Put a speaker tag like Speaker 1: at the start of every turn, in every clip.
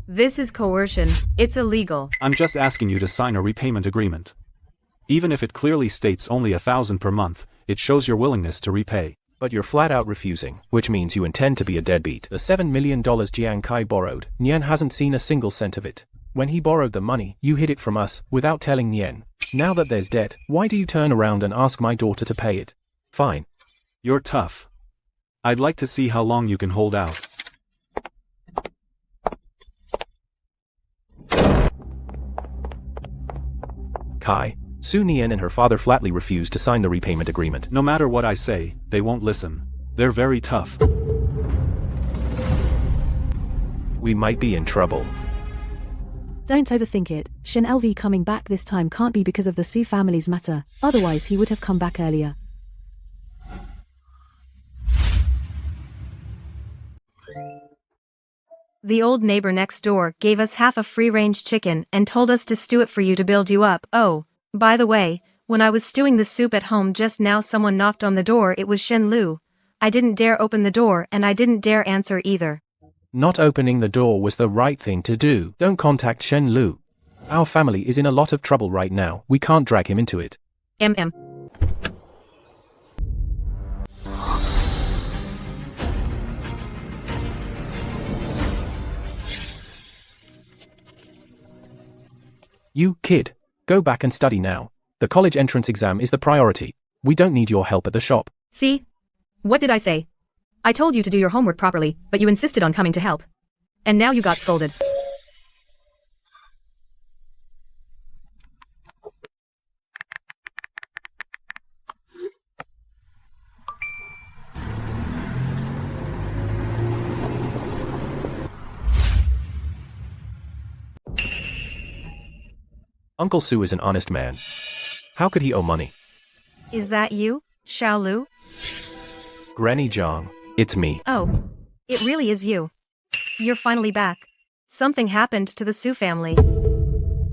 Speaker 1: This is coercion. It's illegal.
Speaker 2: I'm just asking you to sign a repayment agreement. Even if it clearly states only 1,000 per month, it shows your willingness to repay.
Speaker 3: But you're flat out refusing, which means you intend to be a deadbeat. The $7 million Jiang Kai borrowed, Nian hasn't seen a single cent of it. When he borrowed the money, you hid it from us, without telling Nian. Now that there's debt, why do you turn around and ask my daughter to pay it? Fine.
Speaker 2: You're tough. I'd like to see how long you can hold out.
Speaker 3: Kai, Su Nian and her father flatly refused to sign the repayment agreement.
Speaker 2: No matter what I say, they won't listen. They're very tough.
Speaker 3: We might be in trouble.
Speaker 4: Don't overthink it. Shen LV coming back this time can't be because of the Su family's matter, otherwise he would have come back earlier.
Speaker 5: The old neighbor next door gave us half a free-range chicken and told us to stew it for you to build you up. Oh, by the way, when I was stewing the soup at home just now someone knocked on the door. It was Shen Lu. I didn't dare open the door and I didn't dare answer either.
Speaker 3: Not opening the door was the right thing to do. Don't contact Shen Lu. Our family is in a lot of trouble right now. We can't drag him into it. You, kid, go back and study now. The college entrance exam is the priority. We don't need your help at the shop.
Speaker 1: See? What did I say? I told you to do your homework properly, but you insisted on coming to help. And now you got scolded.
Speaker 3: Uncle Su is an honest man. How could he owe money?
Speaker 5: Is that you, Xiao Lu?
Speaker 3: Granny Zhang, it's me.
Speaker 5: Oh, it really is you. You're finally back. Something happened to the Su family.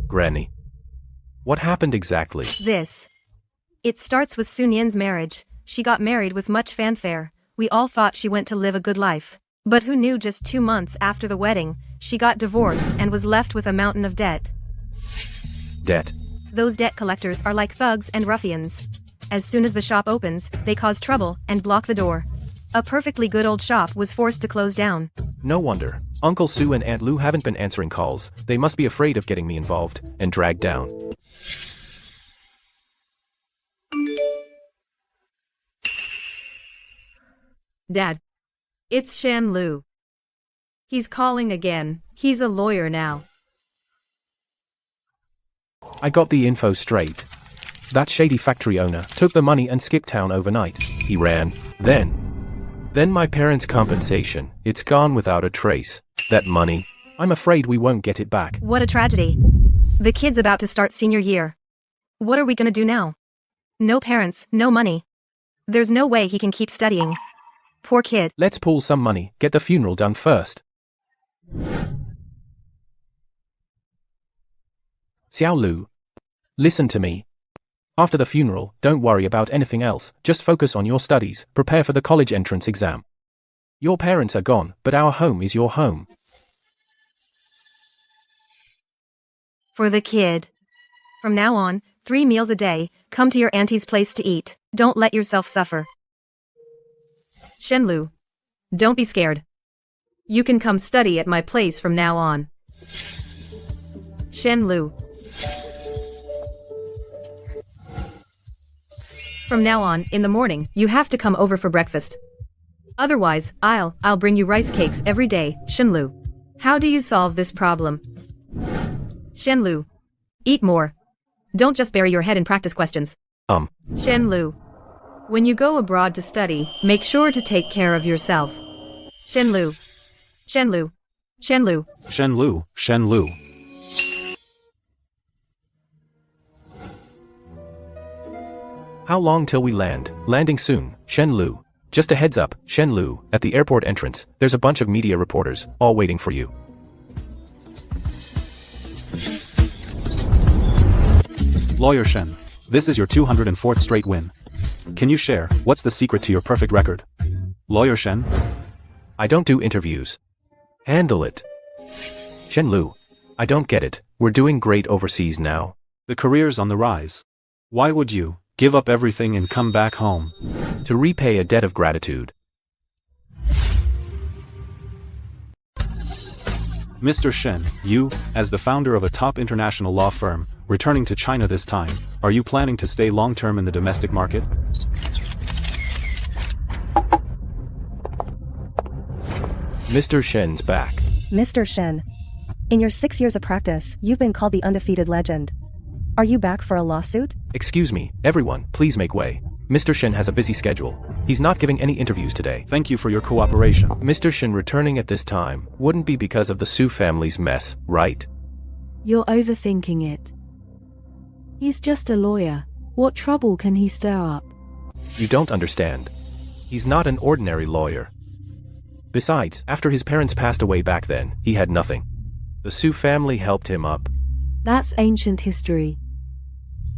Speaker 3: Granny. What happened exactly?
Speaker 5: This. It starts with Su Nian's marriage. She got married with much fanfare. We all thought she went to live a good life. But who knew just 2 months after the wedding, she got divorced and was left with a mountain of debt.
Speaker 3: Debt.
Speaker 5: Those debt collectors are like thugs and ruffians. As soon as the shop opens, they cause trouble and block the door. A perfectly good old shop was forced to close down.
Speaker 3: No wonder. Uncle Su and Aunt Lu haven't been answering calls. They must be afraid of getting me involved and dragged down.
Speaker 1: Dad. It's Shen Lu. He's calling again. He's a lawyer now.
Speaker 3: I got the info straight. That shady factory owner took the money and skipped town overnight. He ran. Then my parents' compensation. It's gone without a trace. That money, I'm afraid we won't get it back.
Speaker 5: What a tragedy. The kid's about to start senior year. What are we gonna do now? No parents, no money. There's no way he can keep studying. Poor kid.
Speaker 3: Let's pool some money, get the funeral done first. Xiao Lu, listen to me. After the funeral, don't worry about anything else, just focus on your studies, prepare for the college entrance exam. Your parents are gone, but our home is your home.
Speaker 5: For the kid. From now on, 3 meals a day, come to your auntie's place to eat. Don't let yourself suffer.
Speaker 1: Shen Lu. Don't be scared. You can come study at my place from now on. Shen Lu. From now on, in the morning, you have to come over for breakfast. Otherwise, I'll bring you rice cakes every day, Shen Lu. How do you solve this problem? Shen Lu. Eat more. Don't just bury your head in practice questions.
Speaker 3: Shen
Speaker 1: Lu. When you go abroad to study, make sure to take care of yourself. Shen Lu. Shen Lu. Shen Lu.
Speaker 2: Shen Lu, Shen Lu.
Speaker 3: How long till we land? Landing soon, Shen Lu. Just a heads up, Shen Lu, at the airport entrance, there's a bunch of media reporters, all waiting for you.
Speaker 2: Lawyer Shen, this is your 204th straight win. Can you share, what's the secret to your perfect record? Lawyer Shen?
Speaker 3: I don't do interviews. Handle it. Shenlu, I don't get it. We're doing great overseas now.
Speaker 2: The career's on the rise. Why would you give up everything and come back home?
Speaker 3: To repay a debt of gratitude.
Speaker 2: Mr. Shen, you, as the founder of a top international law firm, returning to China this time, are you planning to stay long-term in the domestic market?
Speaker 3: Mr. Shen's back.
Speaker 6: Mr. Shen, in your 6 years of practice, you've been called the undefeated legend. Are you back for a lawsuit?
Speaker 3: Excuse me, everyone, please make way. Mr. Shen has a busy schedule. He's not giving any interviews today.
Speaker 2: Thank you for your cooperation.
Speaker 3: Mr. Shen returning at this time wouldn't be because of the Su family's mess, right?
Speaker 4: You're overthinking it. He's just a lawyer. What trouble can he stir up?
Speaker 3: You don't understand. He's not an ordinary lawyer. Besides, after his parents passed away back then, he had nothing. The Su family helped him up.
Speaker 4: That's ancient history.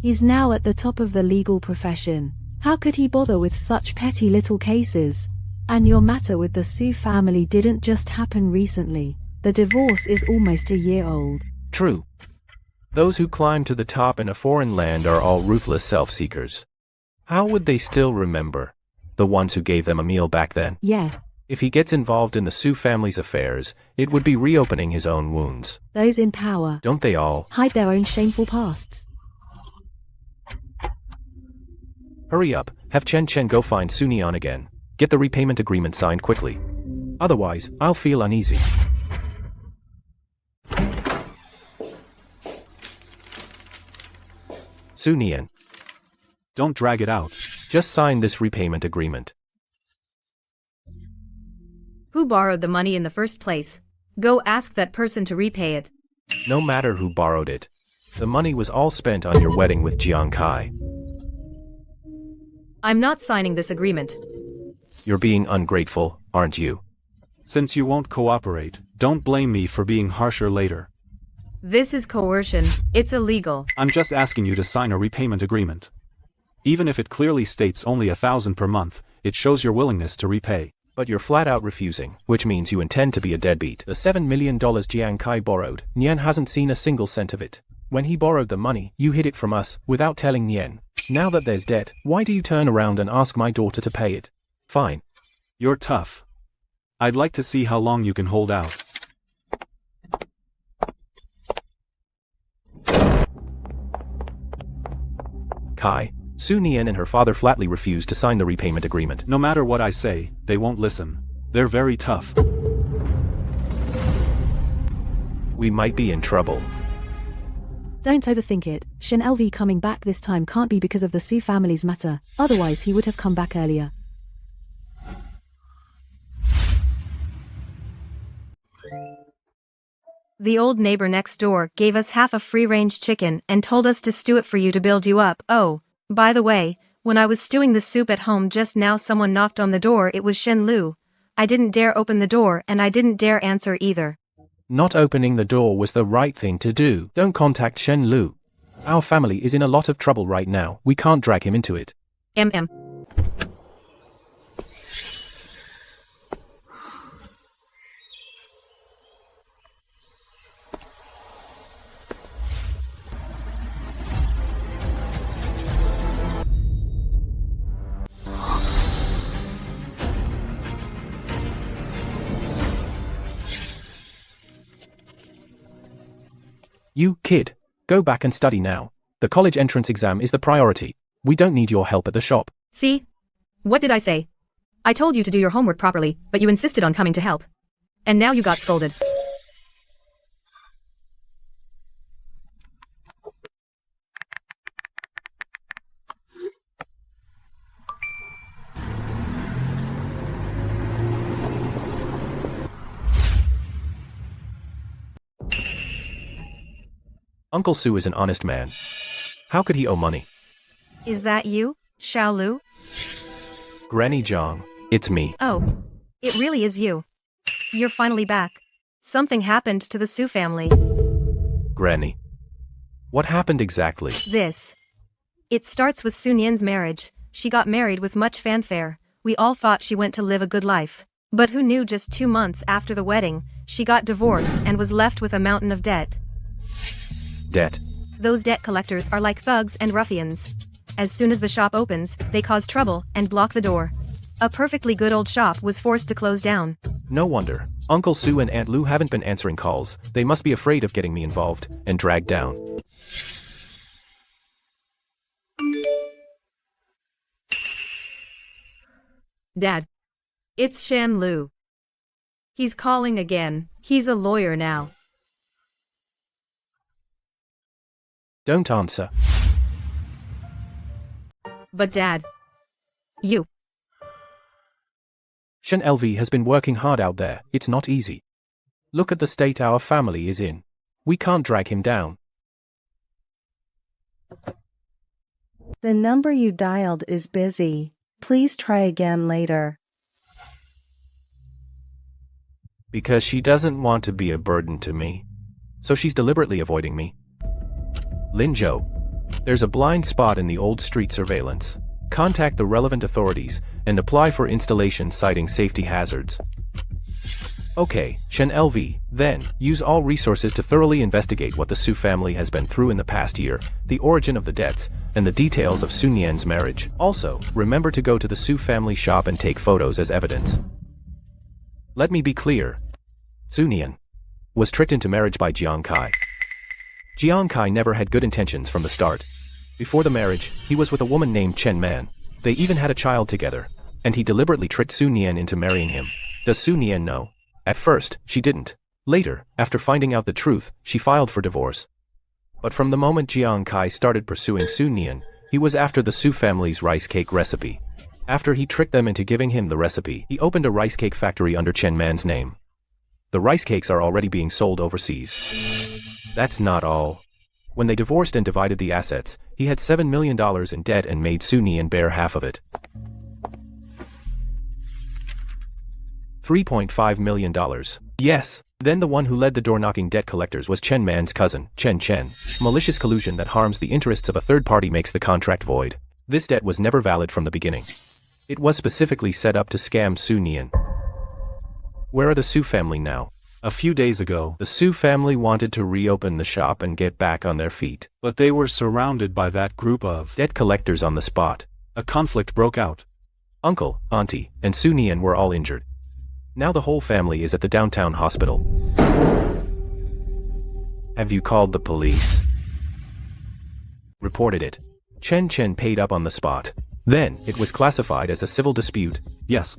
Speaker 4: He's now at the top of the legal profession. How could he bother with such petty little cases? And your matter with the Su family didn't just happen recently. The divorce is almost a year old.
Speaker 3: True. Those who climb to the top in a foreign land are all ruthless self-seekers. How would they still remember the ones who gave them a meal back then?
Speaker 4: Yeah,
Speaker 3: If he gets involved in the Su family's affairs, it would be reopening his own wounds.
Speaker 4: those in power
Speaker 3: Don't they all?
Speaker 4: hide their own shameful pasts.
Speaker 3: Hurry up, have Chen Chen go find Su Nian again. Get the repayment agreement signed quickly. Otherwise, I'll feel uneasy. Su Nian,
Speaker 2: Don't drag it out.
Speaker 3: just sign this repayment agreement.
Speaker 1: Who borrowed the money in the first place? Go ask that person to repay it.
Speaker 3: No matter who borrowed it. The money was all spent on your wedding with Jiang Kai.
Speaker 1: I'm not signing this agreement.
Speaker 3: You're being ungrateful, aren't you?
Speaker 2: Since you won't cooperate, don't blame me for being harsher later.
Speaker 1: This is coercion. It's illegal.
Speaker 2: I'm just asking you to sign a repayment agreement. Even if it clearly states only 1,000 per month, it shows your willingness to repay.
Speaker 3: But you're flat out refusing, which means you intend to be a deadbeat. The $7 million Jiang Kai borrowed, Nian hasn't seen a single cent of it. When he borrowed the money, you hid it from us, without telling Nian. Now that there's debt, why do you turn around and ask my daughter to pay it? Fine.
Speaker 2: You're tough. I'd like to see how long you can hold out.
Speaker 3: Kai, Su Nian and her father flatly refused to sign the repayment agreement.
Speaker 2: No matter what I say, they won't listen. They're very tough.
Speaker 3: We might be in trouble.
Speaker 4: Don't overthink it. Shen LV coming back this time can't be because of the Su family's matter. Otherwise he would have come back earlier.
Speaker 5: The old neighbor next door gave us half a free-range chicken and told us to stew it for you to build you up. Oh, by the way, when I was stewing the soup at home just now someone knocked on the door. It was Shen Lu. I didn't dare open the door and I didn't dare answer either.
Speaker 3: Not opening the door was the right thing to do. Don't contact Shen Lu. Our family is in a lot of trouble right now. We can't drag him into it.
Speaker 1: MM.
Speaker 3: You, kid, go back and study now. The college entrance exam is the priority. We don't need your help at the shop.
Speaker 1: See? What did I say? I told you to do your homework properly, but you insisted on coming to help. And now you got scolded.
Speaker 3: Uncle Su is an honest man. How could he owe money?
Speaker 5: Is that you, Xiao Lu?
Speaker 3: Granny Zhang, it's me.
Speaker 5: Oh, it really is you. You're finally back. Something happened to the Su family.
Speaker 3: Granny. What happened exactly?
Speaker 5: This. It starts with Su Nian's marriage. She got married with much fanfare. We all thought she went to live a good life. But who knew just 2 months after the wedding, she got divorced and was left with a mountain of debt.
Speaker 3: Debt.
Speaker 5: Those debt collectors are like thugs and ruffians. As soon as the shop opens, they cause trouble and block the door. A perfectly good old shop was forced to close down.
Speaker 3: No wonder. Uncle Sue and Aunt Lou haven't been answering calls. They must be afraid of getting me involved and dragged down.
Speaker 1: Dad. It's Shen Lu. He's calling again. He's a lawyer now.
Speaker 3: Don't answer.
Speaker 1: But Dad. You.
Speaker 3: Shen LV has been working hard out there. It's not easy. Look at the state our family is in. We can't drag him down.
Speaker 4: The number you dialed is busy. Please try again later.
Speaker 3: Because she doesn't want to be a burden to me. So she's deliberately avoiding me. Linzhou. There's a blind spot in the old street surveillance. Contact the relevant authorities and apply for installation citing safety hazards. Okay, Shen LV, then, use all resources to thoroughly investigate what the Su family has been through in the past year, the origin of the debts, and the details of Su Nian's marriage. Also, remember to go to the Su family shop and take photos as evidence. Let me be clear. Su Nian was tricked into marriage by Jiang Kai. Jiang Kai never had good intentions from the start. Before the marriage, he was with a woman named Chen Man. They even had a child together, and he deliberately tricked Su Nian into marrying him. Does Su Nian know? At first, she didn't. Later, after finding out the truth, she filed for divorce. But from the moment Jiang Kai started pursuing Su Nian, he was after the Su family's rice cake recipe. After he tricked them into giving him the recipe, he opened a rice cake factory under Chen Man's name. The rice cakes are already being sold overseas. That's not all. When they divorced and divided the assets, he had $7 million in debt and made Su Nian bear half of it. $3.5 million. Yes. Then the one who led the door-knocking debt collectors was Chen Man's cousin, Chen Chen. Malicious collusion that harms the interests of a third party makes the contract void. This debt was never valid from the beginning. It was specifically set up to scam Su Nian. Where are the Su family now?
Speaker 2: A few days ago,
Speaker 3: The Su family wanted to reopen the shop and get back on their feet.
Speaker 2: but they were surrounded by that group of...
Speaker 3: Debt collectors on the spot.
Speaker 2: A conflict broke out.
Speaker 3: Uncle, auntie, and Su Nian were all injured. Now the whole family is at the downtown hospital. Have you called the police? Reported it. Chen Chen paid up on the spot. Then, it was classified as a civil dispute.
Speaker 2: Yes.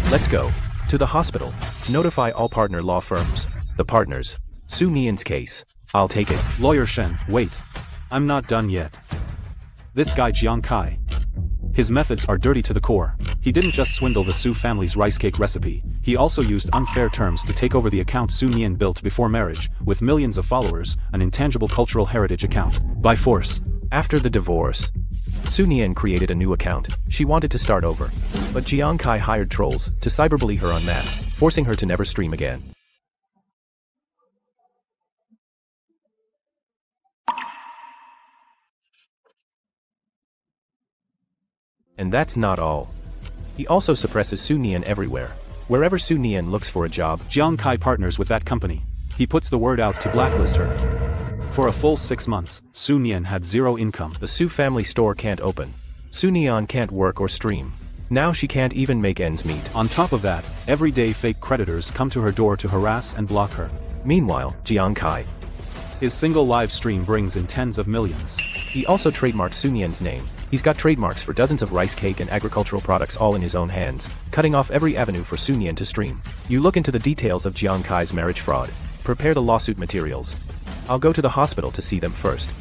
Speaker 3: Let's go. To the hospital. Notify all partner law firms. The partners. Su Nian's case. I'll take it.
Speaker 2: Lawyer Shen, wait. I'm not done yet. This guy Jiang Kai. His methods are dirty to the core. He didn't just swindle the Su family's rice cake recipe, he also used unfair terms to take over the account Su Nian built before marriage, with millions of followers, an intangible cultural heritage account, by force.
Speaker 3: After the divorce, Su Nian created a new account. She wanted to start over. But Jiang Kai hired trolls to cyberbully her en masse, forcing her to never stream again. And that's not all. He also suppresses Su Nian everywhere. Wherever Su Nian looks for a job,
Speaker 2: Jiang Kai partners with that company. He puts the word out to blacklist her. For a full 6 months, Su Nian had zero income.
Speaker 3: the Su family store can't open. Su Nian can't work or stream. Now she can't even make ends meet.
Speaker 2: On top of that, everyday fake creditors come to her door to harass and block her.
Speaker 3: Meanwhile, Jiang Kai.
Speaker 2: His single live stream brings in tens of millions.
Speaker 3: He also trademarked Su Nian's name. He's got trademarks for dozens of rice cake and agricultural products all in his own hands, cutting off every avenue for Su Nian to stream. You look into the details of Jiang Kai's marriage fraud. Prepare the lawsuit materials. I'll go to the hospital to see them first.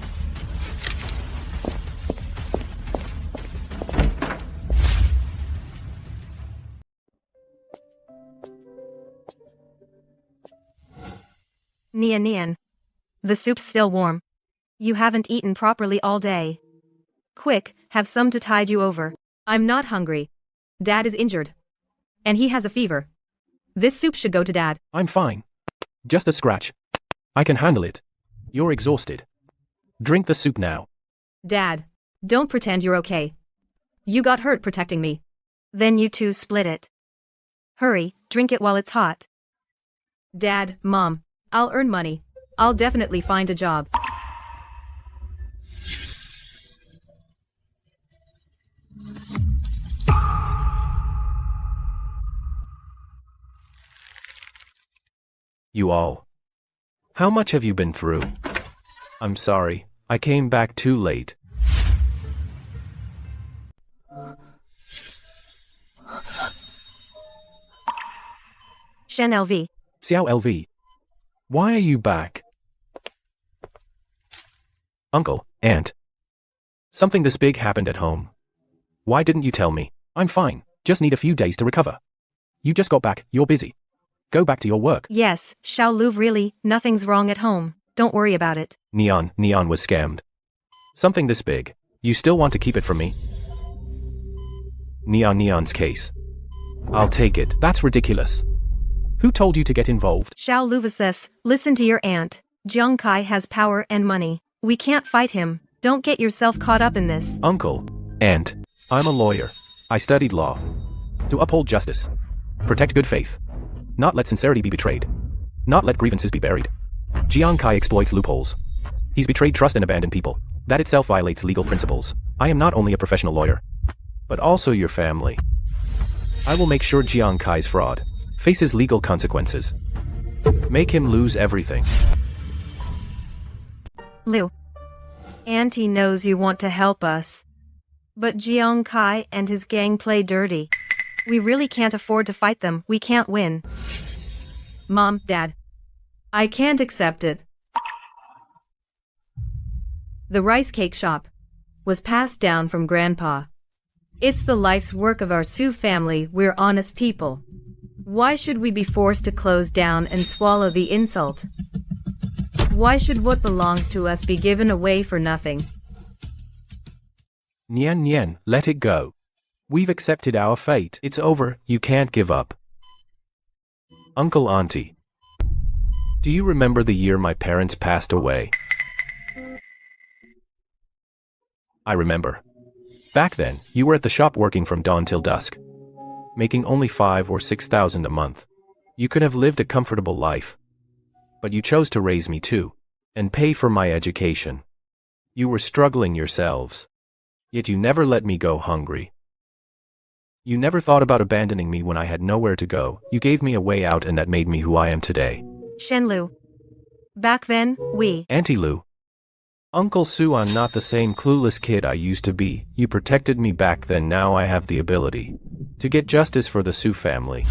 Speaker 5: Nian Nian. The soup's still warm. You haven't eaten properly all day. Quick, have some to tide you over.
Speaker 1: I'm not hungry. Dad is injured. And he has a fever. This soup should go to Dad.
Speaker 3: I'm fine. Just a scratch. I can handle it. You're exhausted. Drink the soup now.
Speaker 1: Dad, don't pretend you're okay. You got hurt protecting me.
Speaker 5: Then you two split it. Hurry, drink it while it's hot.
Speaker 1: Dad, Mom, I'll earn money. I'll definitely find a job.
Speaker 3: You all. How much have you been through? I'm sorry, I came back too late.
Speaker 5: Shen LV.
Speaker 3: Xiao LV. Why are you back? Uncle, Aunt. Something this big happened at home. Why didn't you tell me? I'm fine, just need a few days to recover. You just got back, you're busy. Go back to your work.
Speaker 5: Yes, Xiao Lu, really, nothing's wrong at home. Don't worry about it.
Speaker 3: Neon was scammed. Something this big. You still want to keep it from me? Neon's case. I'll take it. That's ridiculous. Who told you to get involved?
Speaker 5: Xiao Lu vs. Listen to your aunt. Jiang Kai has power and money. We can't fight him. Don't get yourself caught up in this.
Speaker 3: Uncle, Aunt, I'm a lawyer. I studied law. To uphold justice. Protect good faith. Not let sincerity be betrayed. Not let grievances be buried. Jiang Kai exploits loopholes. He's betrayed trust and abandoned people. That itself violates legal principles. I am not only a professional lawyer, but also your family. I will make sure Jiang Kai's fraud faces legal consequences. Make him lose everything.
Speaker 5: Liu. Auntie knows you want to help us. But Jiang Kai and his gang play dirty. We really can't afford to fight them. We can't win.
Speaker 1: Mom, Dad. I can't accept it. The rice cake shop was passed down from Grandpa. It's the life's work of our Sioux family. We're honest people. Why should we be forced to close down and swallow the insult? Why should what belongs to us be given away for nothing?
Speaker 3: Nian, let it go. We've accepted our fate. It's over, you can't give up. Uncle, Auntie. Do you remember the year my parents passed away? I remember. Back then, you were at the shop working from dawn till dusk, making only 5,000 or 6,000 a month. You could have lived a comfortable life. But you chose to raise me too, and pay for my education. You were struggling yourselves. Yet you never let me go hungry. You never thought about abandoning me when I had nowhere to go. You gave me a way out, and that made me who I am today.
Speaker 5: Shen Lu. Back then, we.
Speaker 3: Auntie Lu. Uncle Sue, I'm not the same clueless kid I used to be. You protected me back then. Now I have the ability to get justice for the Sue family.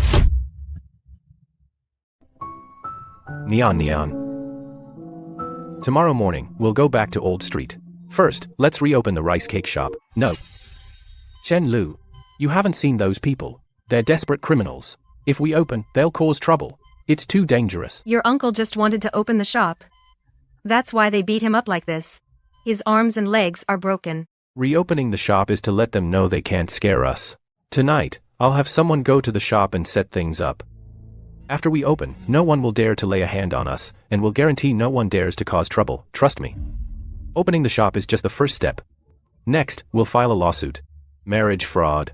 Speaker 3: Neon. Tomorrow morning, we'll go back to Old Street. First, let's reopen the rice cake shop. No. Shen Lu, you haven't seen those people. They're desperate criminals. If we open, they'll cause trouble. It's too dangerous.
Speaker 5: Your uncle just wanted to open the shop. That's why they beat him up like this. His arms and legs are broken.
Speaker 3: Reopening the shop is to let them know they can't scare us. Tonight, I'll have someone go to the shop and set things up. After we open, no one will dare to lay a hand on us, and we'll guarantee no one dares to cause trouble, trust me. Opening the shop is just the first step. Next, we'll file a lawsuit. Marriage fraud.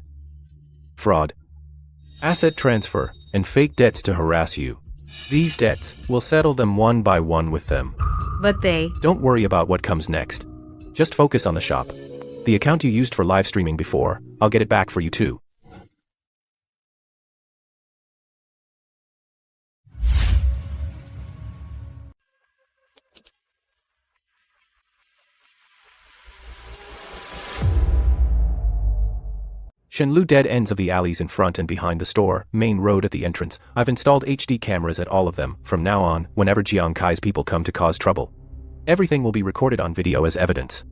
Speaker 3: Asset transfer, and fake debts to harass you. These debts, we'll settle them one by one with them.
Speaker 1: But they...
Speaker 3: Don't worry about what comes next. Just focus on the shop. The account you used for live streaming before, I'll get it back for you too. Shenlu, dead ends of the alleys in front and behind the store, main road at the entrance. I've installed HD cameras at all of them. From now on, whenever Jiang Kai's people come to cause trouble, everything will be recorded on video as evidence.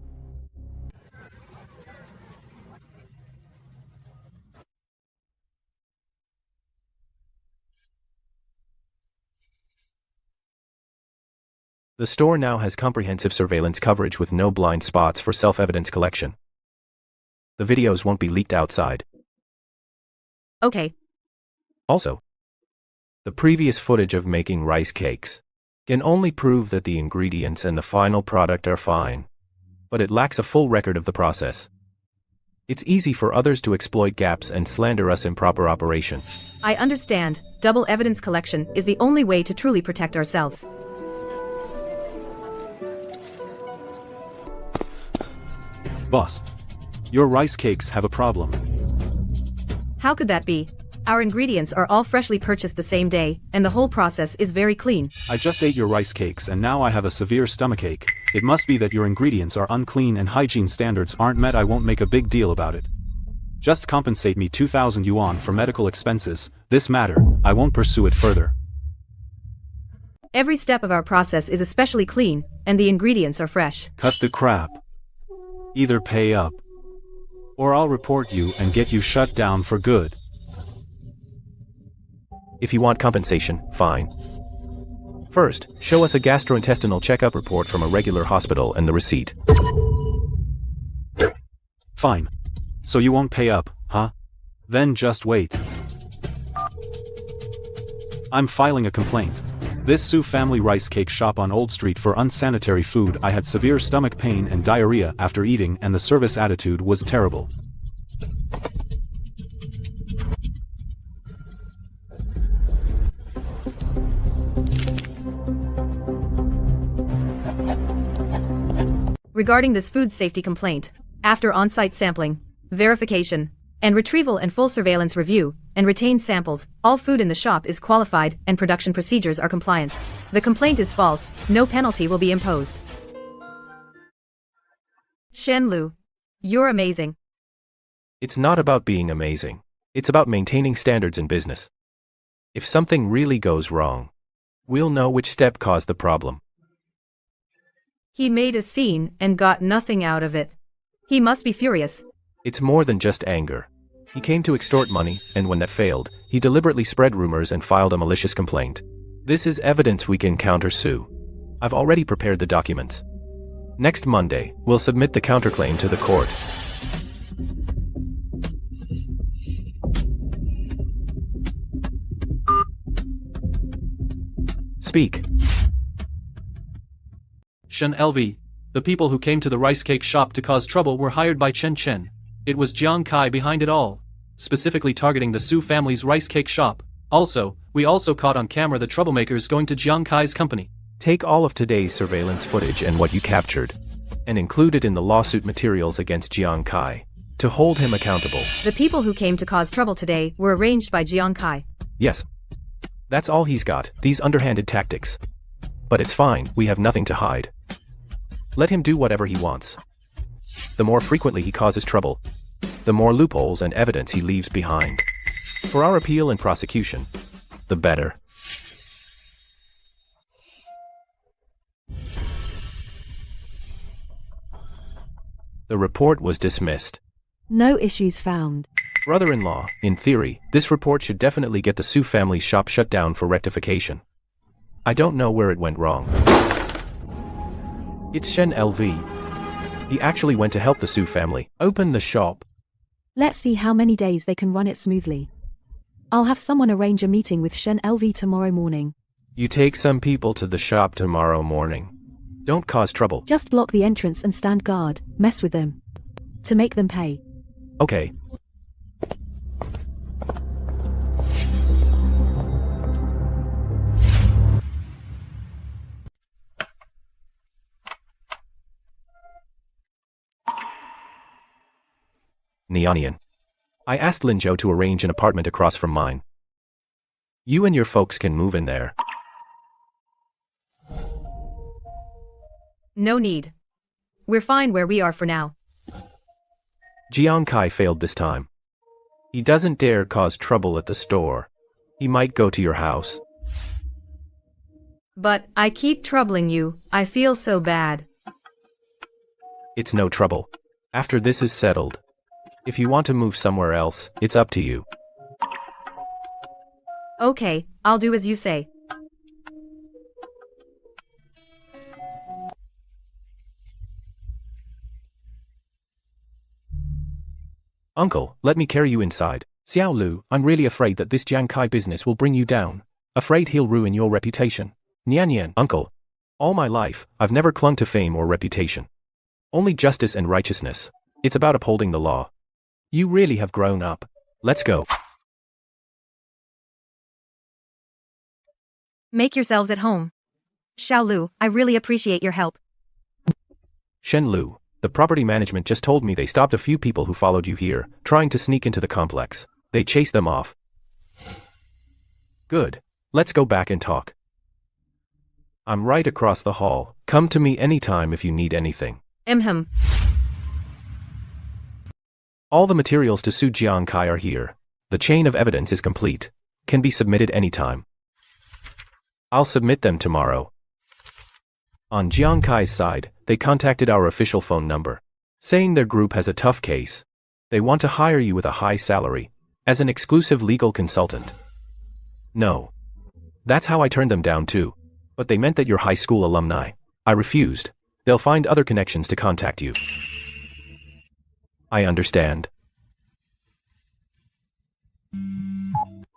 Speaker 3: The store now has comprehensive surveillance coverage with no blind spots for self-evidence collection. The videos won't be leaked outside.
Speaker 1: Okay.
Speaker 3: Also, the previous footage of making rice cakes can only prove that the ingredients and the final product are fine, but it lacks a full record of the process. It's easy for others to exploit gaps and slander us improper operation.
Speaker 1: I understand. Double evidence collection is the only way to truly protect ourselves.
Speaker 2: Boss. Your rice cakes have a problem.
Speaker 1: How could that be? Our ingredients are all freshly purchased the same day, and the whole process is very clean.
Speaker 2: I just ate your rice cakes and now I have a severe stomachache. It must be that your ingredients are unclean and hygiene standards aren't met. I won't make a big deal about it. Just compensate me 2,000 yuan for medical expenses. This matter, I won't pursue it further.
Speaker 1: Every step of our process is especially clean, and the ingredients are fresh.
Speaker 2: Cut the crap. Either pay up, or I'll report you and get you shut down for good.
Speaker 3: If you want compensation, fine. First, show us a gastrointestinal checkup report from a regular hospital and the receipt.
Speaker 2: Fine. So you won't pay up, huh? Then just wait. I'm filing a complaint. This Su family rice cake shop on Old Street for unsanitary food. I had severe stomach pain and diarrhea after eating, and the service attitude was terrible.
Speaker 1: Regarding this food safety complaint, after on-site sampling, verification, and retrieval and full surveillance review, and retained samples, all food in the shop is qualified and production procedures are compliant. The complaint is false, no penalty will be imposed. Shen Lu, you're amazing.
Speaker 3: It's not about being amazing. It's about maintaining standards in business. If something really goes wrong, we'll know which step caused the problem.
Speaker 1: He made a scene and got nothing out of it. He must be furious.
Speaker 3: It's more than just anger. He came to extort money, and when that failed, he deliberately spread rumors and filed a malicious complaint. This is evidence we can counter Su. I've already prepared the documents. Next Monday, we'll submit the counterclaim to the court. Speak.
Speaker 7: Shen LV. The people who came to the rice cake shop to cause trouble were hired by Chen Chen. It was Jiang Kai behind it all, specifically targeting the Su family's rice cake shop. Also, we also caught on camera the troublemakers going to Jiang Kai's company.
Speaker 3: Take all of today's surveillance footage and what you captured, and include it in the lawsuit materials against Jiang Kai, to hold him accountable.
Speaker 1: The people who came to cause trouble today were arranged by Jiang Kai.
Speaker 3: Yes. That's all he's got, these underhanded tactics. But it's fine, we have nothing to hide. Let him do whatever he wants. The more frequently he causes trouble, the more loopholes and evidence he leaves behind. For our appeal and prosecution, the better. The report was dismissed.
Speaker 4: No issues found.
Speaker 3: Brother-in-law, in theory, this report should definitely get the Su family's shop shut down for rectification. I don't know where it went wrong. It's Shen LV. He actually went to help the Su family open the shop.
Speaker 4: Let's see how many days they can run it smoothly. I'll have someone arrange a meeting with Shen LV tomorrow morning.
Speaker 3: You take some people to the shop tomorrow morning. Don't cause trouble.
Speaker 4: Just block the entrance and stand guard, mess with them. To make them pay.
Speaker 3: Okay. Nianian. I asked Lin Zhou to arrange an apartment across from mine. You and your folks can move in there.
Speaker 1: No need. We're fine where we are for now.
Speaker 3: Jiang Kai failed this time. He doesn't dare cause trouble at the store. He might go to your house.
Speaker 1: But I keep troubling you. I feel so bad.
Speaker 3: It's no trouble. After this is settled, if you want to move somewhere else, it's up to you.
Speaker 1: Okay, I'll do as you say.
Speaker 3: Uncle, let me carry you inside. Xiao Lu, I'm really afraid that this Jiang Kai business will bring you down. Afraid he'll ruin your reputation. Nian, uncle. All my life, I've never clung to fame or reputation. Only justice and righteousness. It's about upholding the law. You really have grown up. Let's go.
Speaker 5: Make yourselves at home. Xiaolu, I really appreciate your help.
Speaker 3: Shenlu, the property management just told me they stopped a few people who followed you here, trying to sneak into the complex. They chased them off. Good. Let's go back and talk. I'm right across the hall. Come to me anytime if you need anything. All the materials to sue Jiang Kai are here. The chain of evidence is complete. Can be submitted anytime. I'll submit them tomorrow. On Jiang Kai's side, they contacted our official phone number, saying their group has a tough case. They want to hire you with a high salary, as an exclusive legal consultant. No. That's how I turned them down too. But they meant that you're high school alumni. I refused. They'll find other connections to contact you. I understand.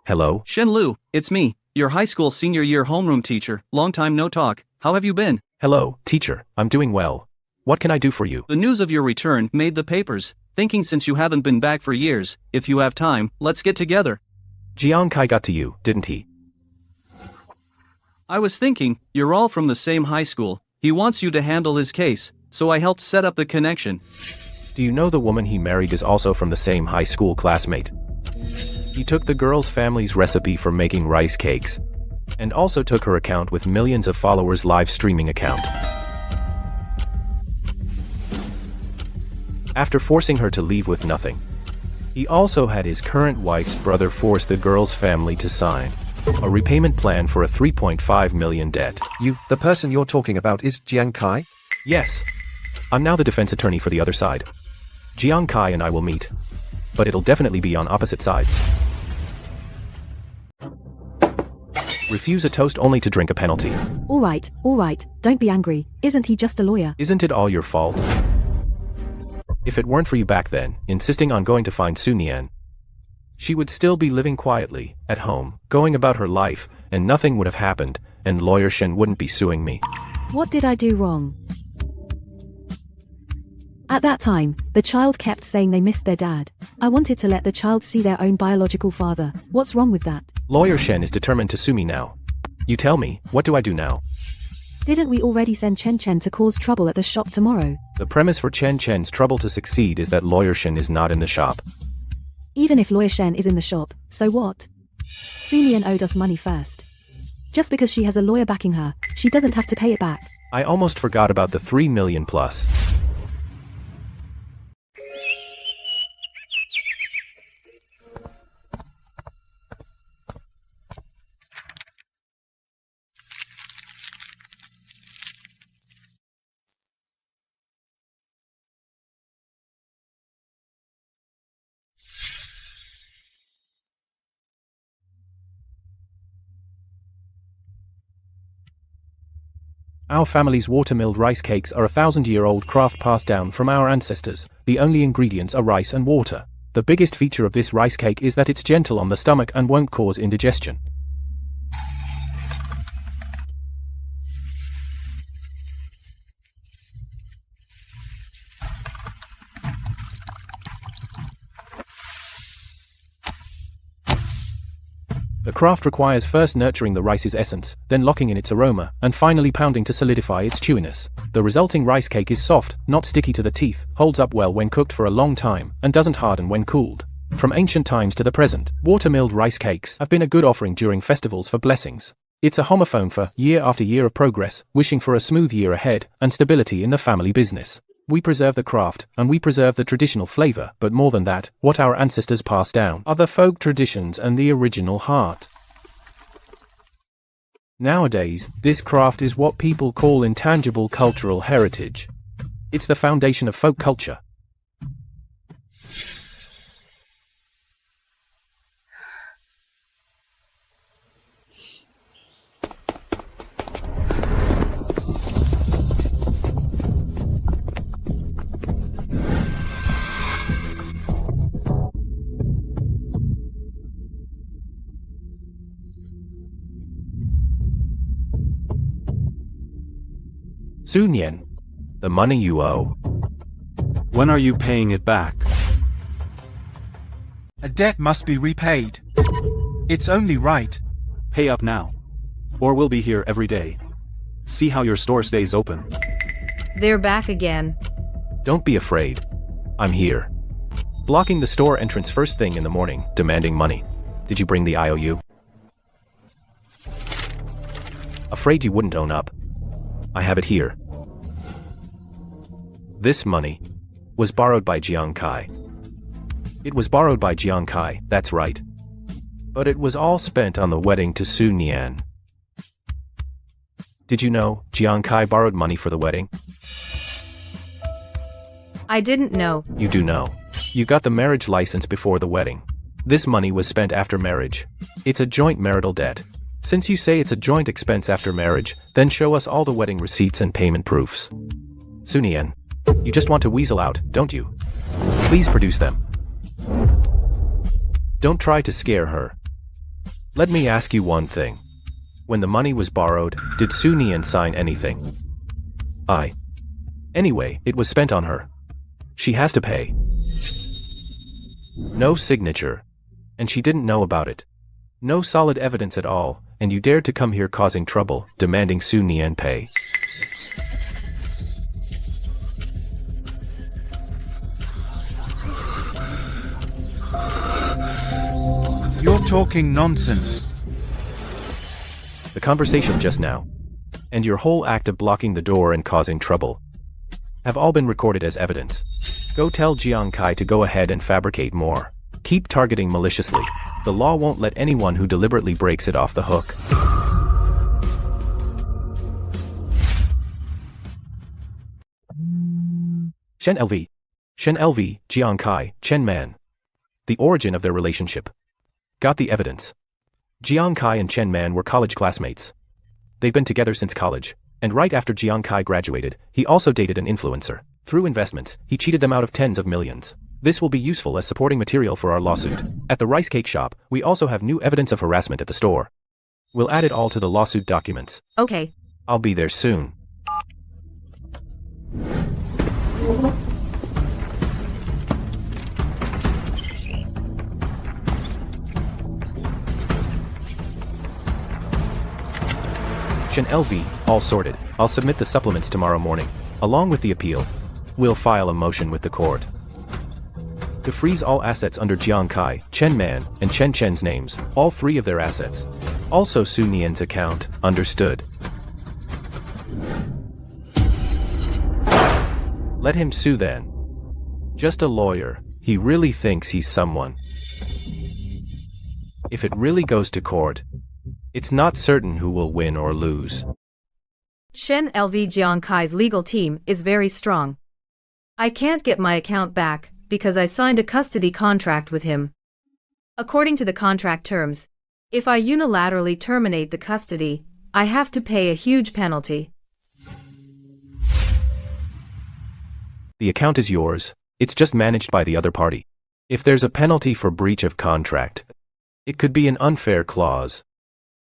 Speaker 3: Hello?
Speaker 8: Shenlu, it's me, your high school senior year homeroom teacher. Long time no talk. How have you been?
Speaker 3: Hello, teacher. I'm doing well. What can I do for you?
Speaker 8: The news of your return made the papers. Thinking since you haven't been back for years, if you have time, let's get together.
Speaker 3: Jiang Kai got to you, didn't he?
Speaker 8: I was thinking, you're all from the same high school. He wants you to handle his case, so I helped set up the connection.
Speaker 3: Do you know the woman he married is also from the same high school classmate? He took the girl's family's recipe for making rice cakes, and also took her account with millions of followers' live streaming account. After forcing her to leave with nothing, he also had his current wife's brother force the girl's family to sign a repayment plan for a 3.5 million debt.
Speaker 9: You, the person you're talking about, is Jiang Kai?
Speaker 3: Yes. I'm now the defense attorney for the other side. Jiang Kai and I will meet, but it'll definitely be on opposite sides. Refuse a toast only to drink a penalty.
Speaker 4: All right, don't be angry. Isn't he just a lawyer?
Speaker 3: Isn't it all your fault? If it weren't for you back then, insisting on going to find Su Nian, she would still be living quietly, at home, going about her life, and nothing would have happened, and lawyer Shen wouldn't be suing me.
Speaker 4: What did I do wrong? At that time, the child kept saying they missed their dad. I wanted to let the child see their own biological father. What's wrong with that?
Speaker 3: Lawyer Shen is determined to sue me now. You tell me, what do I do now?
Speaker 4: Didn't we already send Chen Chen to cause trouble at the shop tomorrow?
Speaker 3: The premise for Chen Chen's trouble to succeed is that Lawyer Shen is not in the shop.
Speaker 4: Even if Lawyer Shen is in the shop, so what? Su Nian owed us money first. Just because she has a lawyer backing her, she doesn't have to pay it back.
Speaker 3: I almost forgot about the 3 million plus. Our family's water-milled rice cakes are a 1,000-year-old craft passed down from our ancestors. The only ingredients are rice and water. The biggest feature of this rice cake is that it's gentle on the stomach and won't cause indigestion. The craft requires first nurturing the rice's essence, then locking in its aroma, and finally pounding to solidify its chewiness. The resulting rice cake is soft, not sticky to the teeth, holds up well when cooked for a long time, and doesn't harden when cooled. From ancient times to the present, water-milled rice cakes have been a good offering during festivals for blessings. It's a homophone for year after year of progress, wishing for a smooth year ahead, and stability in the family business. We preserve the craft, and we preserve the traditional flavor, but more than that, what our ancestors passed down are the folk traditions and the original heart. Nowadays, this craft is what people call intangible cultural heritage. It's the foundation of folk culture. Su Nian, the money you owe.
Speaker 2: When are you paying it back?
Speaker 10: A debt must be repaid. It's only right.
Speaker 2: Pay up now. Or we'll be here every day. See how your store stays open.
Speaker 1: They're back again.
Speaker 3: Don't be afraid. I'm here. Blocking the store entrance first thing in the morning, demanding money. Did you bring the IOU? Afraid you wouldn't own up. I have it here. This money was borrowed by Jiang Kai. It was borrowed by Jiang Kai, that's right. But it was all spent on the wedding to Su Nian. Did you know Jiang Kai borrowed money for the wedding?
Speaker 1: I didn't know.
Speaker 3: You do know. You got the marriage license before the wedding. This money was spent after marriage. It's a joint marital debt. Since you say it's a joint expense after marriage, then show us all the wedding receipts and payment proofs. Su Nian, you just want to weasel out, don't you? Please produce them. Don't try to scare her. Let me ask you one thing. When the money was borrowed, did Su Nian sign anything? Anyway, it was spent on her. She has to pay. No signature. And she didn't know about it. No solid evidence at all, and you dared to come here causing trouble, demanding Su Nian pay.
Speaker 10: You're talking nonsense.
Speaker 3: The conversation just now, and your whole act of blocking the door and causing trouble, have all been recorded as evidence. Go tell Jiang Kai to go ahead and fabricate more. Keep targeting maliciously. The law won't let anyone who deliberately breaks it off the hook. Shen LV, Jiang Kai, Chen Man. The origin of their relationship. Got the evidence. Jiang Kai and Chen Man were college classmates. They've been together since college, and right after Jiang Kai graduated, he also dated an influencer. Through investments, he cheated them out of tens of millions. This will be useful as supporting material for our lawsuit. At the rice cake shop, we also have new evidence of harassment at the store. We'll add it all to the lawsuit documents.
Speaker 1: Okay.
Speaker 3: I'll be there soon. Shen LV, all sorted. I'll submit the supplements tomorrow morning. Along with the appeal, we'll file a motion with the court to freeze all assets under Jiang Kai, Chen Man, and Chen Chen's names, all three of their assets. Also Su Nian's account, understood? Let him sue then. Just a lawyer, he really thinks he's someone. If it really goes to court, it's not certain who will win or lose.
Speaker 1: Shen LV Jiang Kai's legal team is very strong. I can't get my account back because I signed a custody contract with him. According to the contract terms, if I unilaterally terminate the custody, I have to pay a huge penalty.
Speaker 3: The account is yours, it's just managed by the other party. If there's a penalty for breach of contract, it could be an unfair clause.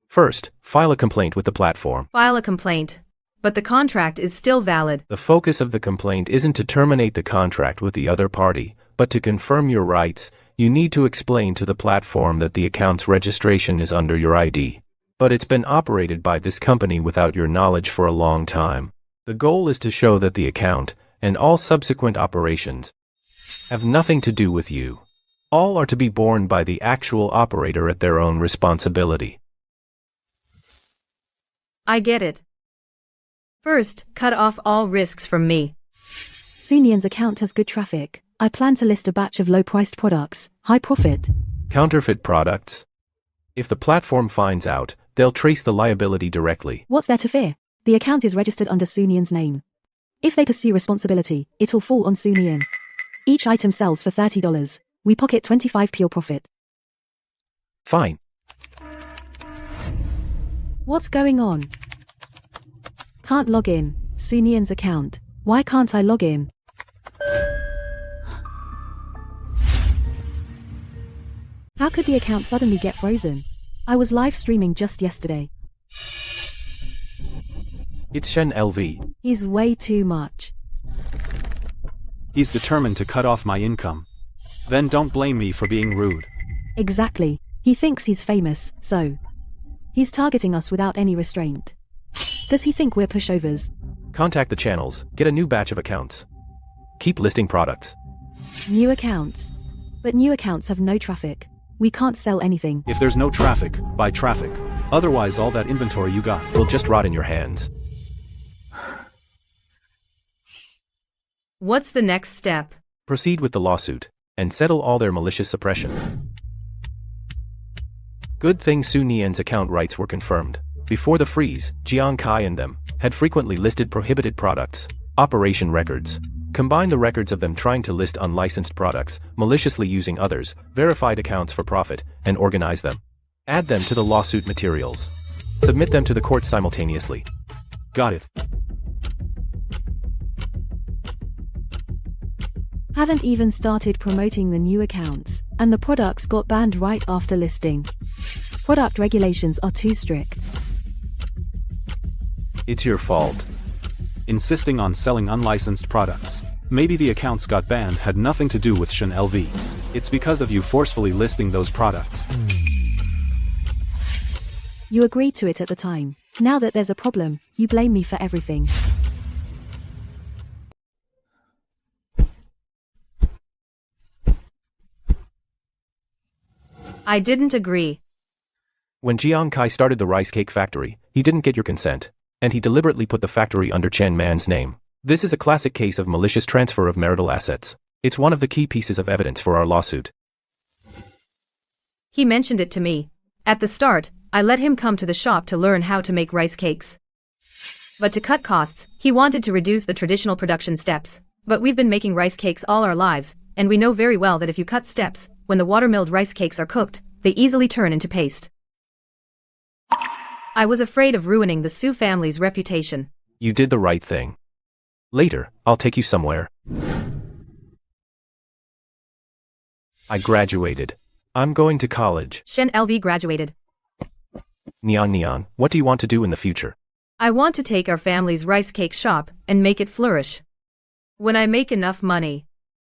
Speaker 3: First, file a complaint with the platform.
Speaker 1: File a complaint, but the contract is still valid.
Speaker 3: The focus of the complaint isn't to terminate the contract with the other party, but to confirm your rights. You need to explain to the platform that the account's registration is under your ID. But it's been operated by this company without your knowledge for a long time. The goal is to show that the account, and all subsequent operations, have nothing to do with you. All are to be borne by the actual operator at their own responsibility.
Speaker 1: I get it. First, cut off all risks from me.
Speaker 4: Su Nian's account has good traffic. I plan to list a batch of low-priced products, high profit.
Speaker 3: Counterfeit products? If the platform finds out, they'll trace the liability directly.
Speaker 4: What's there to fear? The account is registered under Su Nian's name. If they pursue responsibility, it'll fall on Su Nian. Each item sells for $30. We pocket 25 pure profit.
Speaker 3: Fine.
Speaker 4: What's going on? Can't log in. Su Nian's account. Why can't I log in? How could the account suddenly get frozen? I was live streaming just yesterday.
Speaker 3: It's Shen LV.
Speaker 4: He's way too much.
Speaker 2: He's determined to cut off my income. Then don't blame me for being rude.
Speaker 4: Exactly. He thinks he's famous, so he's targeting us without any restraint. Does he think we're pushovers?
Speaker 3: Contact the channels, get a new batch of accounts. Keep listing products.
Speaker 4: New accounts. But new accounts have no traffic. We can't sell anything.
Speaker 2: If there's no traffic, buy traffic. Otherwise all that inventory you got
Speaker 3: Will just rot in your hands.
Speaker 1: What's the next step?
Speaker 3: Proceed with the lawsuit, and settle all their malicious suppression. Good thing Su Nian's account rights were confirmed. Before the freeze, Jiang Kai and them had frequently listed prohibited products, operation records. Combine the records of them trying to list unlicensed products, maliciously using others' verified accounts for profit, and organize them. Add them to the lawsuit materials. Submit them to the court simultaneously.
Speaker 2: Got it.
Speaker 4: Haven't even started promoting the new accounts, and the products got banned right after listing. Product regulations are too strict.
Speaker 3: It's your fault.
Speaker 2: Insisting on selling unlicensed products. Maybe the accounts got banned had nothing to do with Shen LV. It's because of you forcefully listing those products.
Speaker 4: You agreed to it at the time. Now that there's a problem, you blame me for everything.
Speaker 1: I didn't agree.
Speaker 3: When Jiang Kai started the rice cake factory, he didn't get your consent, and he deliberately put the factory under Chen Man's name. This is a classic case of malicious transfer of marital assets. It's one of the key pieces of evidence for our lawsuit.
Speaker 1: He mentioned it to me. At the start, I let him come to the shop to learn how to make rice cakes. But to cut costs, he wanted to reduce the traditional production steps. But we've been making rice cakes all our lives, and we know very well that if you cut steps, when the water-milled rice cakes are cooked, they easily turn into paste. I was afraid of ruining the Su family's reputation.
Speaker 3: You did the right thing. Later, I'll take you somewhere. I graduated. I'm going to college.
Speaker 1: Shen LV graduated.
Speaker 3: Nian, what do you want to do in the future?
Speaker 1: I want to take our family's rice cake shop and make it flourish. When I make enough money,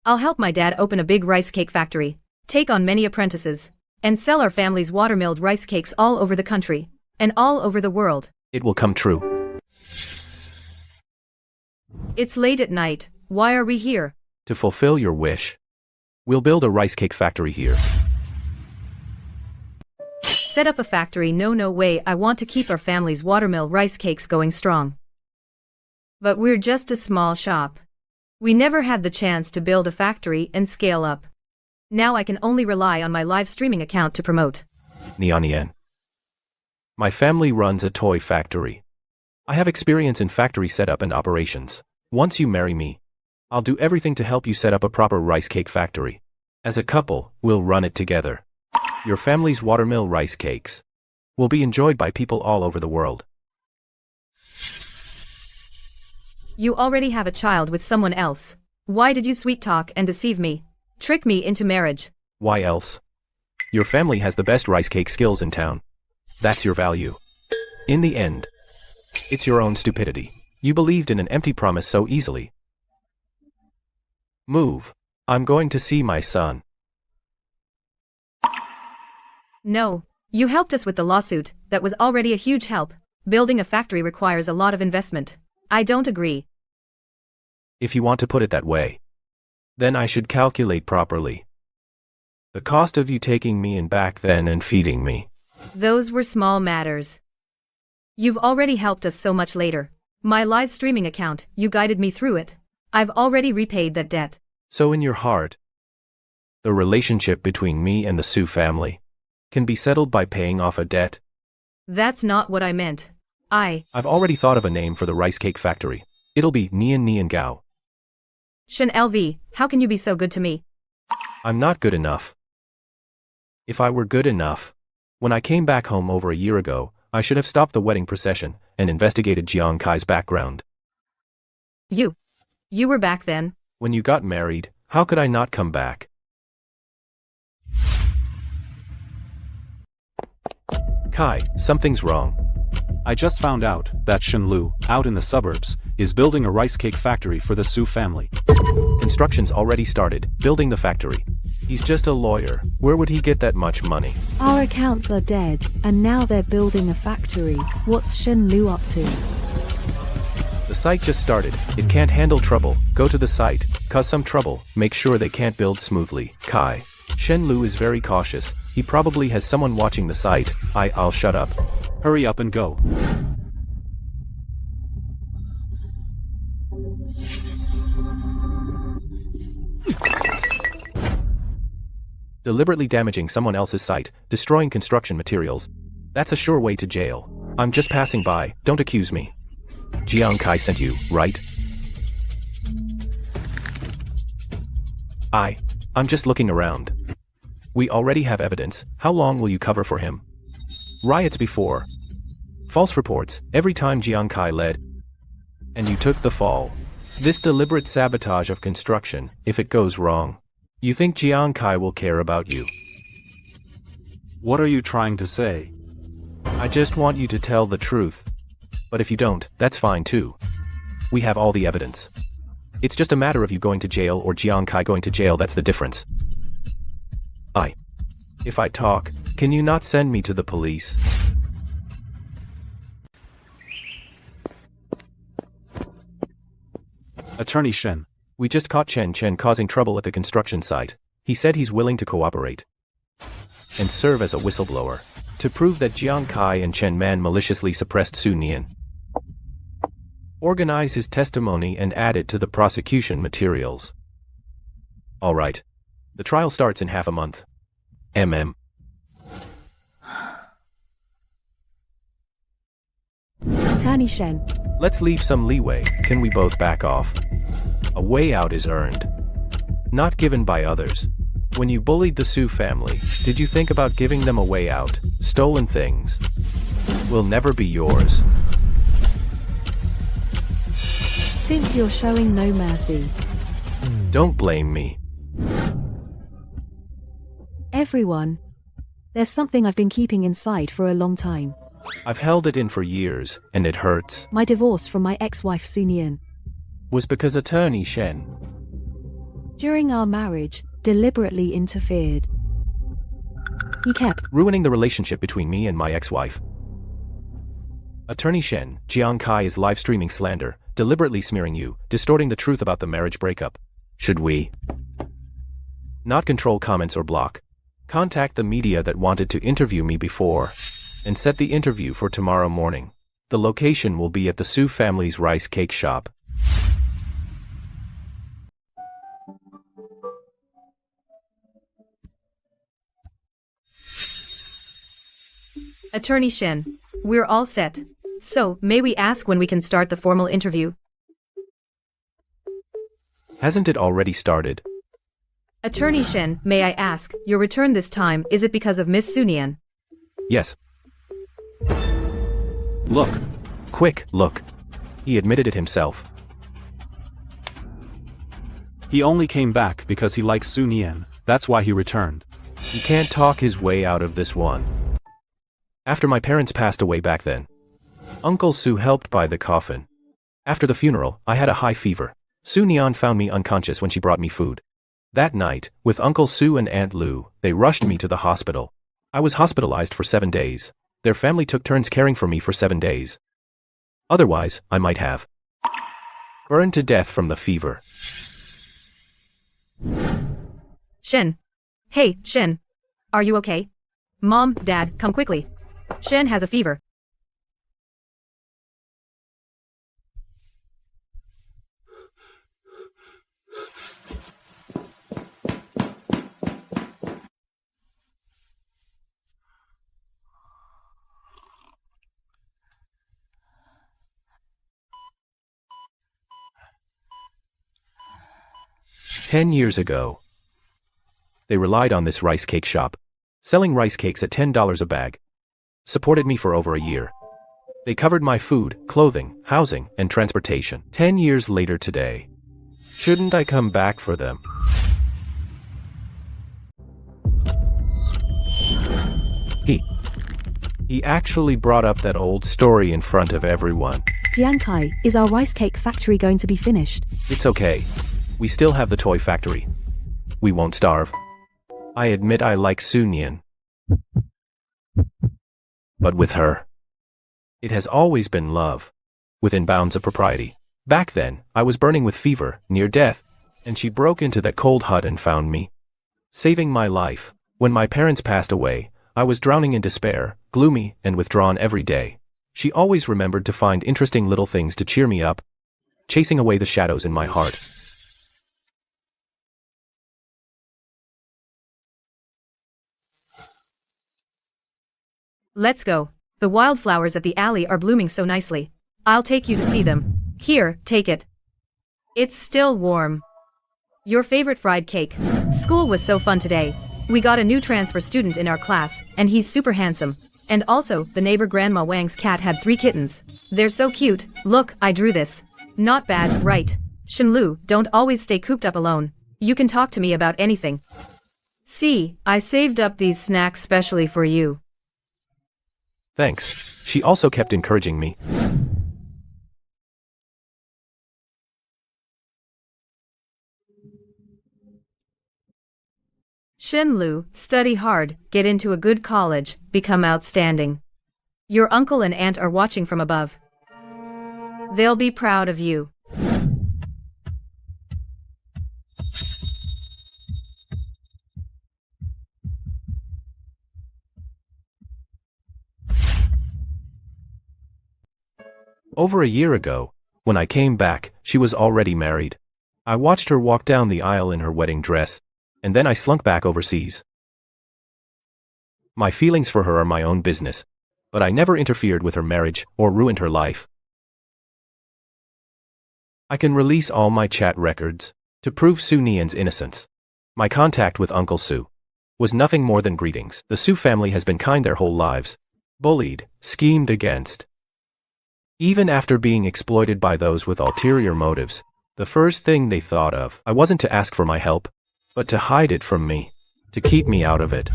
Speaker 1: I'll help my dad open a big rice cake factory, take on many apprentices, and sell our family's water-milled rice cakes all over the country, and all over the world.
Speaker 3: It will come true.
Speaker 1: It's late at night. Why are we here?
Speaker 3: To fulfill your wish. We'll build a rice cake factory here.
Speaker 1: Set up a factory? No way. I want to keep our family's watermill rice cakes going strong. But we're just a small shop. We never had the chance to build a factory and scale up. Now I can only rely on my live streaming account to promote.
Speaker 3: Nian. My family runs a toy factory. I have experience in factory setup and operations. Once you marry me, I'll do everything to help you set up a proper rice cake factory. As a couple, we'll run it together. Your family's watermill rice cakes will be enjoyed by people all over the world.
Speaker 1: You already have a child with someone else. Why did you sweet talk and deceive me? Trick me into marriage.
Speaker 3: Why else? Your family has the best rice cake skills in town. That's your value. In the end, it's your own stupidity. You believed in an empty promise so easily. Move. I'm going to see my son.
Speaker 1: No, you helped us with the lawsuit. That was already a huge help. Building a factory requires a lot of investment. I don't agree.
Speaker 3: If you want to put it that way, then I should calculate properly. The cost of you taking me in back then and feeding me.
Speaker 1: Those were small matters. You've already helped us so much later. My live streaming account, you guided me through it. I've already repaid that debt.
Speaker 3: So in your heart, the relationship between me and the Su family can be settled by paying off a debt?
Speaker 1: That's not what I meant.
Speaker 3: I've already thought of a name for the rice cake factory. It'll be Nian Gao.
Speaker 1: Shen LV, how can you be so good to me?
Speaker 3: I'm not good enough. If I were good enough, when I came back home over a year ago, I should have stopped the wedding procession and investigated Jiang Kai's background.
Speaker 1: You were back then?
Speaker 3: When you got married, how could I not come back? Kai, something's wrong.
Speaker 2: I just found out that Shen Lu, out in the suburbs, is building a rice cake factory for the Su family.
Speaker 3: Construction's already started, building the factory. He's just a lawyer. Where would he get that much money?
Speaker 4: Our accounts are dead, and now they're building a factory. What's Shen Lu up to?
Speaker 3: The site just started. It can't handle trouble. Go to the site, cause some trouble, make sure they can't build smoothly. Kai. Shen Lu is very cautious. He probably has someone watching the site. I'll shut up.
Speaker 2: Hurry up and go.
Speaker 3: Deliberately damaging someone else's site, destroying construction materials. That's a sure way to jail. I'm just passing by, don't accuse me. Jiang Kai sent you, right? I'm just looking around. We already have evidence. How long will you cover for him? Riots before. False reports, every time Jiang Kai led. And you took the fall. This deliberate sabotage of construction, if it goes wrong. You think Jiang Kai will care about you?
Speaker 2: What are you trying to say?
Speaker 3: I just want you to tell the truth. But if you don't, that's fine too. We have all the evidence. It's just a matter of you going to jail or Jiang Kai going to jail, that's the difference. If I talk, can you not send me to the police?
Speaker 2: Attorney Shen.
Speaker 3: We just caught Chen causing trouble at the construction site. He said he's willing to cooperate and serve as a whistleblower to prove that Jiang Kai and Chen Man maliciously suppressed Su Nian. Organize his testimony and add it to the prosecution materials. All right. The trial starts in half a month.
Speaker 4: Attorney Shen.
Speaker 3: Let's leave some leeway. Can we both back off? A way out is earned, not given by others. When you bullied the Su family, did you think about giving them a way out? Stolen things will never be yours.
Speaker 4: Since you're showing no mercy.
Speaker 3: Don't blame me.
Speaker 4: Everyone. There's something I've been keeping inside for a long time.
Speaker 3: I've held it in for years, and it hurts.
Speaker 4: My divorce from my ex-wife Su Nian.
Speaker 3: Was because Attorney Shen,
Speaker 4: During our marriage, deliberately interfered. He kept
Speaker 3: ruining the relationship between me and my ex-wife. Attorney Shen, Jiang Kai is live streaming slander, deliberately smearing you, distorting the truth about the marriage breakup. Should we not control comments or block? Contact the media that wanted to interview me before, and set the interview for tomorrow morning. The location will be at the Su family's rice cake shop.
Speaker 1: Attorney Shen, we're all set. So, may we ask when we can start the formal interview?
Speaker 3: Hasn't it already started?
Speaker 1: Attorney Shen, may I ask, your return this time, is it because of Miss Su Nian?
Speaker 3: Yes.
Speaker 2: Look.
Speaker 3: Quick, look. He admitted it himself.
Speaker 2: He only came back because he likes Su Nian. That's why he returned.
Speaker 3: He can't talk his way out of this one. After my parents passed away back then, Uncle Su helped buy the coffin. After the funeral, I had a high fever. Su Nian found me unconscious when she brought me food. That night, with Uncle Su and Aunt Lu, they rushed me to the hospital. I was hospitalized for 7 days. Their family took turns caring for me for 7 days. Otherwise, I might have burned to death from the fever.
Speaker 1: Shen. Hey, Shen. Are you okay? Mom, Dad, come quickly. Shen has a fever.
Speaker 3: "10 years ago, they relied on this rice cake shop, selling rice cakes at $10 a bag. Supported me for over a year. They covered my food, clothing, housing, and transportation. 10 years later today, shouldn't I come back for them?" He actually brought up that old story in front of everyone.
Speaker 4: Jiang Kai, is our rice cake factory going to be finished?
Speaker 3: It's okay. We still have the toy factory. We won't starve. I admit I like Su Nian. But with her, it has always been love, within bounds of propriety. Back then, I was burning with fever, near death, and she broke into that cold hut and found me, saving my life. When my parents passed away, I was drowning in despair, gloomy and withdrawn every day. She always remembered to find interesting little things to cheer me up, chasing away the shadows in my heart.
Speaker 1: Let's go. The wildflowers at the alley are blooming so nicely. I'll take you to see them. Here, take it. It's still warm. Your favorite fried cake. School was so fun today. We got a new transfer student in our class, and he's super handsome. And also, the neighbor Grandma Wang's cat had 3 kittens. They're so cute. Look, I drew this. Not bad, right? Shenlu, don't always stay cooped up alone. You can talk to me about anything. See, I saved up these snacks specially for you.
Speaker 3: Thanks. She also kept encouraging me.
Speaker 1: Shenlu, study hard, get into a good college, become outstanding. Your uncle and aunt are watching from above. They'll be proud of you.
Speaker 3: Over a year ago, when I came back, she was already married. I watched her walk down the aisle in her wedding dress, and then I slunk back overseas. My feelings for her are my own business, but I never interfered with her marriage or ruined her life. I can release all my chat records to prove Su Nian's innocence. My contact with Uncle Su was nothing more than greetings. The Su family has been kind their whole lives, bullied, schemed against. Even after being exploited by those with ulterior motives, the first thing they thought of, I wasn't to ask for my help, but to hide it from me, to keep me out of it.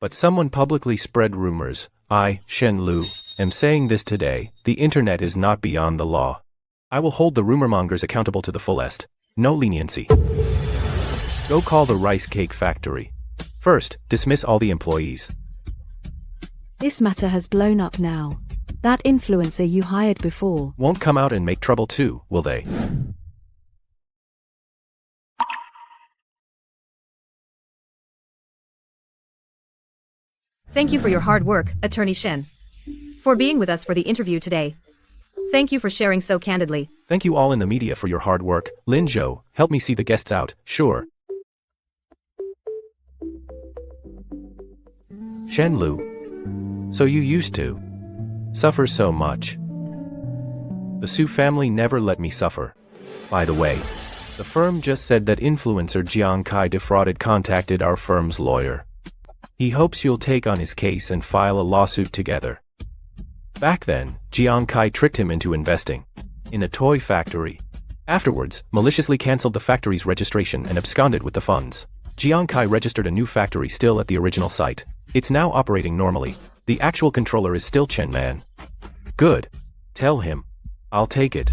Speaker 3: But someone publicly spread rumors. I, Shenlu, am saying this today. The internet is not beyond the law. I will hold the rumormongers accountable to the fullest. No leniency. Go call the rice cake factory. First, dismiss all the employees.
Speaker 4: This matter has blown up now. That influencer you hired before
Speaker 3: Won't come out and make trouble too, will they?
Speaker 1: Thank you for your hard work, Attorney Shen. For being with us for the interview today. Thank you for sharing so candidly.
Speaker 3: Thank you all in the media for your hard work. Lin Zhou, help me see the guests out, sure. Shenlu. So you used to suffer so much. The Su family never let me suffer. By the way, the firm just said that influencer Jiang Kai contacted our firm's lawyer. He hopes you'll take on his case and file a lawsuit together. Back then, Jiang Kai tricked him into investing in a toy factory. Afterwards, maliciously cancelled the factory's registration and absconded with the funds. Jiang Kai registered a new factory still at the original site. It's now operating normally. The actual controller is still Chen Man. Good. Tell him. I'll take it.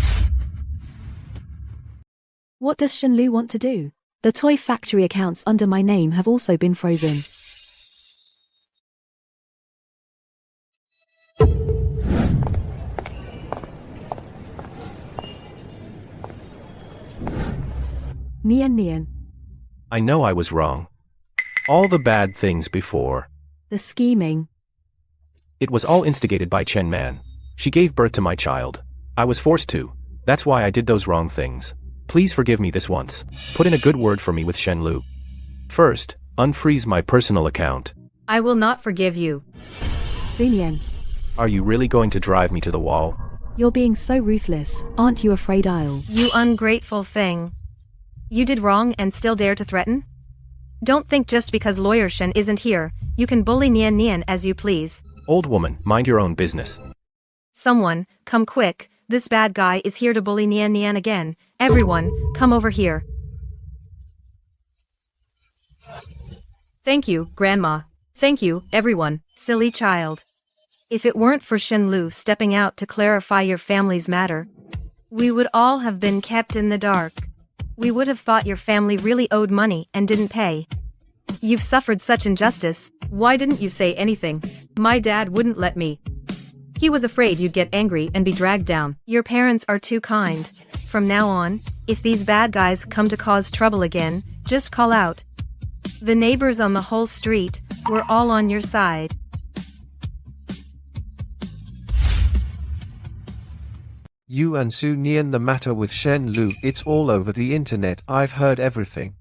Speaker 4: What does Shenlu want to do? The toy factory accounts under my name have also been frozen. Nian.
Speaker 3: I know I was wrong. All the bad things before.
Speaker 4: The scheming.
Speaker 3: It was all instigated by Chen Man. She gave birth to my child. I was forced to. That's why I did those wrong things. Please forgive me this once. Put in a good word for me with Shenlu. First, unfreeze my personal account.
Speaker 1: I will not forgive you.
Speaker 4: Su Nian,
Speaker 3: Are you really going to drive me to the wall?
Speaker 4: you're being so ruthless. Aren't you afraid I'll...
Speaker 5: You ungrateful thing. You did wrong and still dare to threaten? Don't think just because lawyer Shen isn't here, you can bully Nian as you please.
Speaker 3: Old woman, mind your own business.
Speaker 5: Someone, come quick, this bad guy is here to bully Nian again. Everyone, come over here.
Speaker 1: Thank you, Grandma. Thank you, everyone.
Speaker 5: Silly child. If it weren't for Shenlu stepping out to clarify your family's matter, we would all have been kept in the dark. We would have thought your family really owed money and didn't pay. You've suffered such injustice.
Speaker 1: Why didn't you say anything? My dad wouldn't let me. He was afraid you'd get angry and be dragged down.
Speaker 5: Your parents are too kind. From now on, if these bad guys come to cause trouble again, just call out. The neighbors on the whole street, we're all on your side.
Speaker 9: You and Su Nian, the matter with Shen Lu, it's all over the internet, I've heard everything.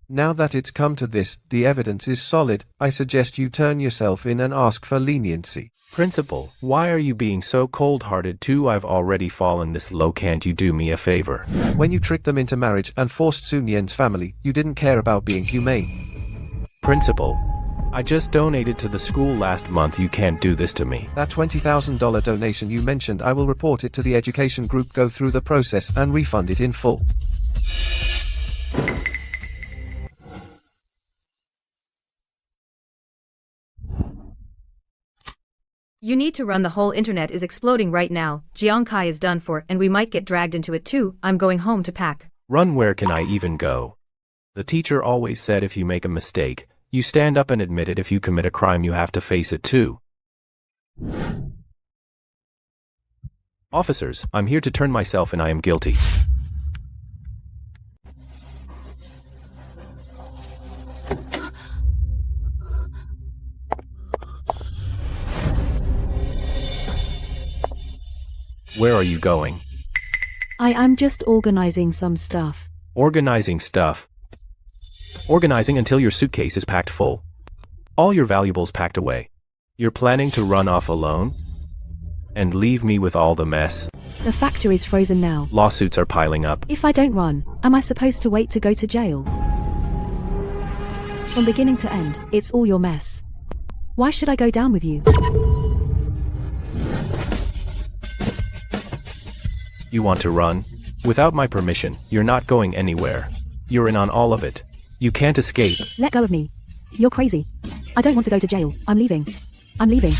Speaker 9: Now that it's come to this, the evidence is solid, I suggest you turn yourself in and ask for leniency.
Speaker 3: Principal, why are you being so cold-hearted too? I've already fallen this low, can't you do me a favor?
Speaker 9: When you tricked them into marriage and forced Su Nian's family, you didn't care about being humane.
Speaker 3: Principal, I just donated to the school last month, you can't do this to me.
Speaker 9: That $20,000 donation you mentioned, I will report it to the education group, go through the process and refund it in full.
Speaker 1: You need to run. The whole internet is exploding right now. Jiang Kai is done for and we might get dragged into it too. I'm going home to pack.
Speaker 3: Run, where can I even go? The teacher always said if you make a mistake, you stand up and admit it. If you commit a crime, you have to face it too. Officers, I'm here to turn myself in. I am guilty. Where are you going?
Speaker 4: I'm just organizing some stuff.
Speaker 3: Organizing stuff. Organizing until your suitcase is packed full. All your valuables packed away. You're planning to run off alone? And leave me with all the mess?
Speaker 4: The factory's frozen now.
Speaker 3: Lawsuits are piling up.
Speaker 4: If I don't run, am I supposed to wait to go to jail? From beginning to end, it's all your mess. Why should I go down with you?
Speaker 3: You want to run? Without my permission, you're not going anywhere. You're in on all of it. You can't escape.
Speaker 4: Let go of me. You're crazy. I don't want to go to jail. I'm leaving. I'm leaving.